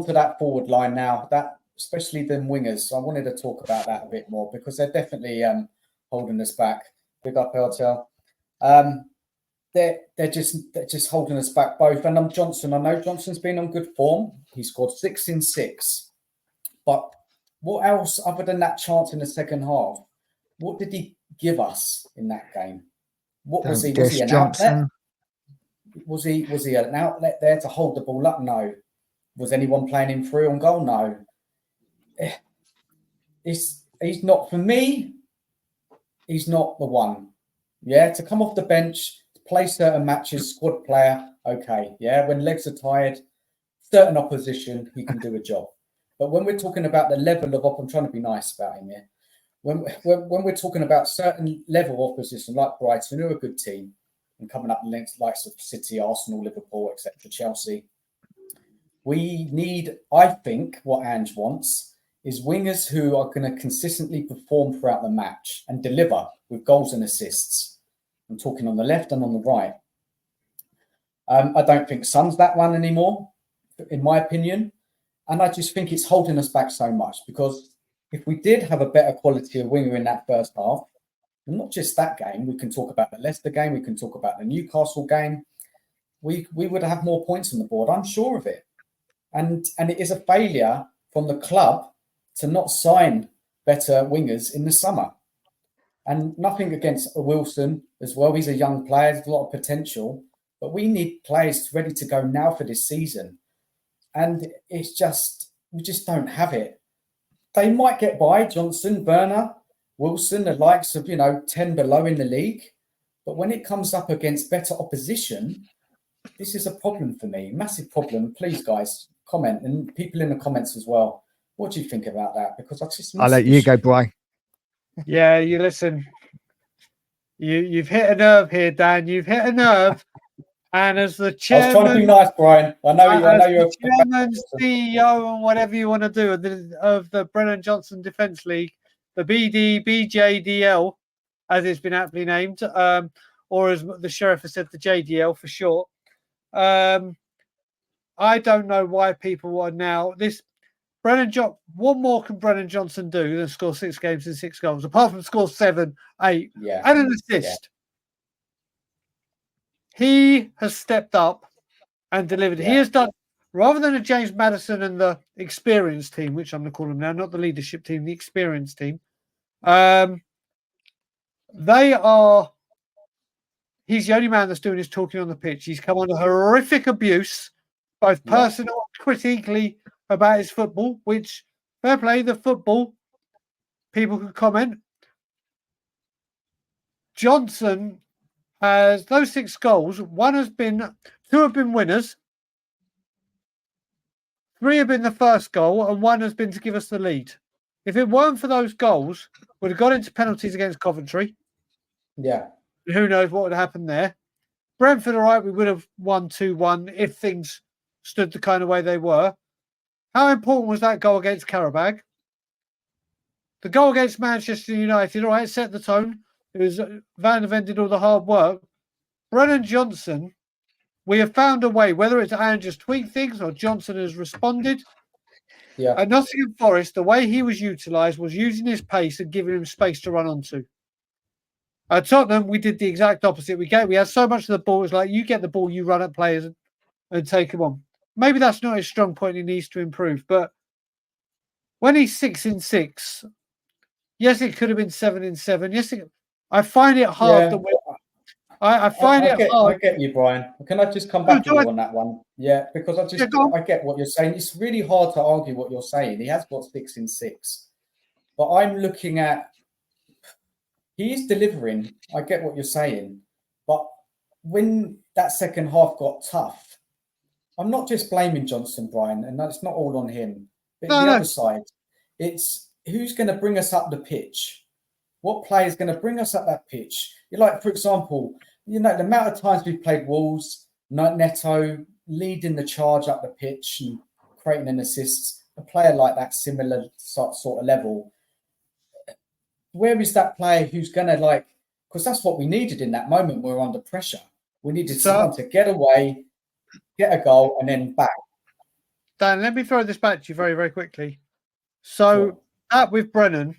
to that forward line now, that especially the wingers. I wanted to talk about that a bit more because they're definitely holding us back. Big up, LTL. They're just holding us back both. And Johnson, I know Johnson's been on good form. He scored 6 in 6. But what else other than that chance in the second half? What did he give us in that game? What was he? Was he an outlet? Was he an outlet there to hold the ball up? No. Was anyone playing him through on goal? No. He's not, for me, he's not the one. Yeah, to come off the bench, play certain matches, squad player, okay. Yeah, when legs are tired, certain opposition, he can do a job. But when we're talking about the level of, I'm trying to be nice about him here. When we're talking about certain level of opposition, like Brighton, who are a good team, and coming up against likes of City, Arsenal, Liverpool, etc., Chelsea, we need, I think, what Ange wants is wingers who are going to consistently perform throughout the match and deliver with goals and assists. I'm talking on the left and on the right. I don't think Son's that one anymore, in my opinion. And I just think it's holding us back so much because if we did have a better quality of winger in that first half, and not just that game, we can talk about the Leicester game, we can talk about the Newcastle game, we would have more points on the board. I'm sure of it. And it is a failure from the club to not sign better wingers in the summer. And nothing against Wilson as well. He's a young player, there's a lot of potential. But we need players ready to go now for this season. And it's just, we just don't have it. They might get by, Johnson, Werner, Wilson, the likes of, 10 below in the league. But when it comes up against better opposition, this is a problem for me, massive problem. Please, guys, comment, and people in the comments as well. What do you think about that? Because I'll let you go, Brian. Yeah, you listen. You've hit a nerve here, Dan. You've hit a nerve. And as the chairman, I was trying to be nice, Brian. I know you're chairman, CEO, and whatever you want to do of the Brennen Johnson Defence League, the BJDL, as it's been aptly named, or as the sheriff has said, the JDL for short. I don't know why people are now this. What more can Brennen Johnson do than score 6 games and 6 goals, apart from score 7, 8, and an assist? Yeah. He has stepped up and delivered. Yeah. He has done, rather than a James Maddison and the experience team, which I'm going to call them now, not the leadership team, the experience team. He's the only man that's doing his talking on the pitch. He's come under horrific abuse, both personal and critically, about his football, which, fair play, the football, people can comment. Johnson has those 6 goals. 2 have been winners. 3 have been the first goal, and 1 has been to give us the lead. If it weren't for those goals, we'd have got into penalties against Coventry. Yeah. Who knows what would have happened there. Brentford, all right, we would have won 2-1 if things stood the kind of way they were. How important was that goal against Karabag? The goal against Manchester United, all right, set the tone. It was Van de Ven did all the hard work. Brennen Johnson, we have found a way, whether it's Aaron just tweaked things or Johnson has responded. Yeah. At Nottingham Forest, the way he was utilised was using his pace and giving him space to run onto. At Tottenham, we did the exact opposite. We had so much of the ball. It's like, you get the ball, you run at players and take them on. Maybe that's not his strong point. He needs to improve. But when he's 6 in 6, yes, it could have been 7 in 7. Yes, I find it hard to win. I find it hard. I get you, Brian. Can I just come back to you on that one? Yeah, because I get what you're saying. It's really hard to argue what you're saying. He has got 6 in 6. But I'm looking at, he is delivering. I get what you're saying. But when that second half got tough, I'm not just blaming Johnson, Brian, and it's not all on him. But the other side, it's who's going to bring us up the pitch? What player is going to bring us up that pitch? Like, for example, the amount of times we've played Wolves, Neto leading the charge up the pitch and creating an assist, a player like that, similar sort of level. Where is that player who's going to because that's what we needed in that moment. We were under pressure. We needed someone to get away, get a goal, and then back. Dan, let me throw this back to you very, very quickly. So that with Brennan,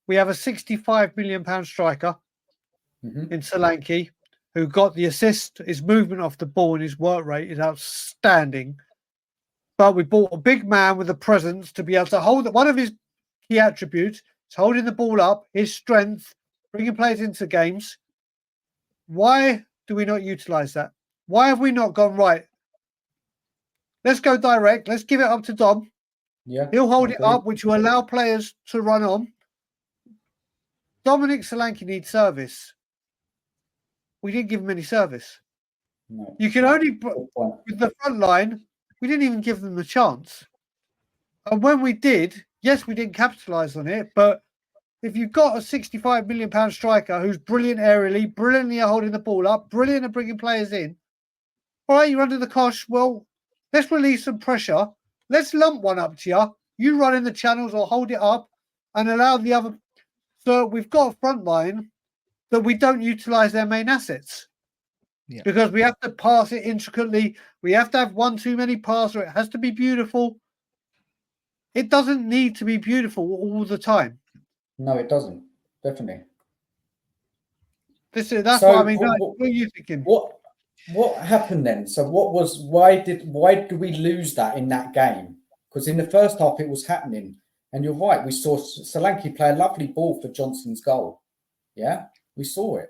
we have a £65 million striker in Solanke who got the assist. His movement off the ball and his work rate is outstanding. But we bought a big man with a presence to be able to hold. One of his key attributes is holding the ball up, his strength, bringing players into games. Why do we not utilise that? Why have we not gone, right, let's go direct. Let's give it up to Dom. Yeah, he'll hold it up, which will allow players to run on. Dominic Solanke needs service. We didn't give him any service. No. You can only put with the front line. We didn't even give them the chance. And when we did, yes, we didn't capitalise on it. But if you've got a £65 million striker who's brilliant aerially, brilliantly at holding the ball up, brilliant at bringing players in, all right, you're under the cosh. Well, let's release some pressure. Let's lump one up to you. You run in the channels or hold it up and allow the other. So we've got a front line that we don't utilise their main assets. Yeah. Because we have to pass it intricately. We have to have one too many passes. It has to be beautiful. It doesn't need to be beautiful all the time. No, it doesn't. Definitely. That's So what I mean. What are you thinking? What happened then? So why did we lose that in that game? Because in the first half it was happening, and you're right. We saw Solanke play a lovely ball for Johnson's goal. Yeah, we saw it.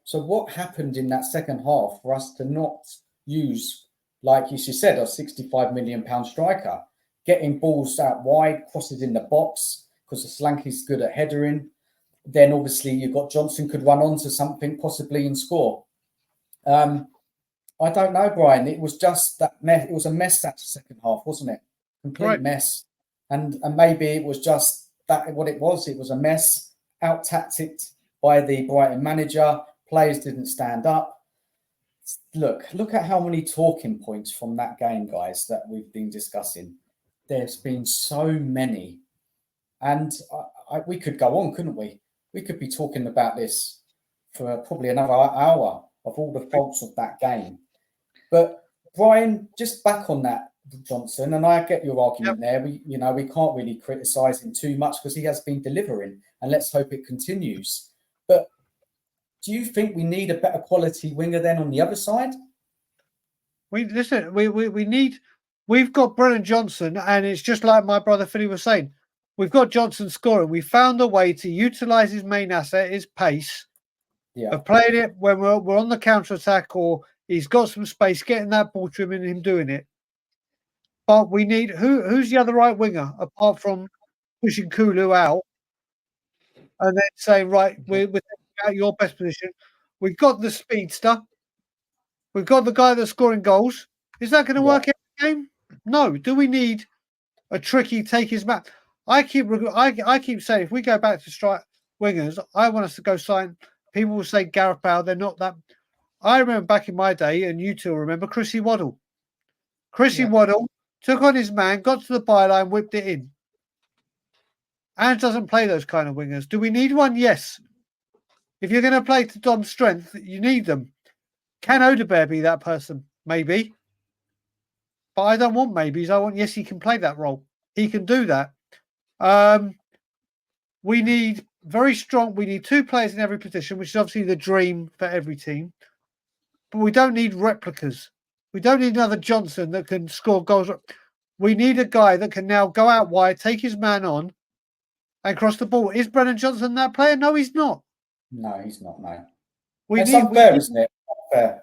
So what happened in that second half for us to not use, like you said, a £65 million striker, getting balls out wide, crosses in the box, because Solanke's good at headering. Then obviously you've got Johnson could run onto something possibly and score. I don't know, Brian. It was just that mess. It was a mess that second half, wasn't it? Complete mess. And maybe it was just that what it was. It was a mess, out-tacticked by the Brighton manager. Players didn't stand up. Look at how many talking points from that game, guys, that we've been discussing. There's been so many. And we could go on, couldn't we? We could be talking about this for probably another hour of all the faults of that game. But Brian, just back on that, Johnson, and I get your argument there. We can't really criticise him too much because he has been delivering, and let's hope it continues. But do you think we need a better quality winger then on the other side? We've got Brennen Johnson, and it's just like my brother Philly was saying. We've got Johnson scoring. We found a way to utilise his main asset, his pace. Yeah. Of playing it when we're on the counter attack, or he's got some space, getting that ball to him and him doing it. But we need who's the other right winger apart from pushing Kulu out and then saying, right, we're taking out your best position. We've got the speedster. We've got the guy that's scoring goals. Is that going to work every game? No. Do we need a tricky take his map? I keep saying if we go back to strike wingers, I want us to go sign. People will say Gareth Bale. They're not that. I remember back in my day, and you two remember Chrissy Waddle. Waddle took on his man, got to the byline, whipped it in. And doesn't play those kind of wingers. Do we need one? Yes. If you're going to play to Dom's strength, you need them. Can Odebear be that person? Maybe. But I don't want maybes. I want, yes, he can play that role. He can do that. We need very strong. We need two players in every position, which is obviously the dream for every team. But we don't need replicas. We don't need another Johnson that can score goals. We need a guy that can now go out wide, take his man on, and cross the ball. Is Brennen Johnson that player? No, he's not. No, he's not. No. It's unfair, isn't it? Unfair.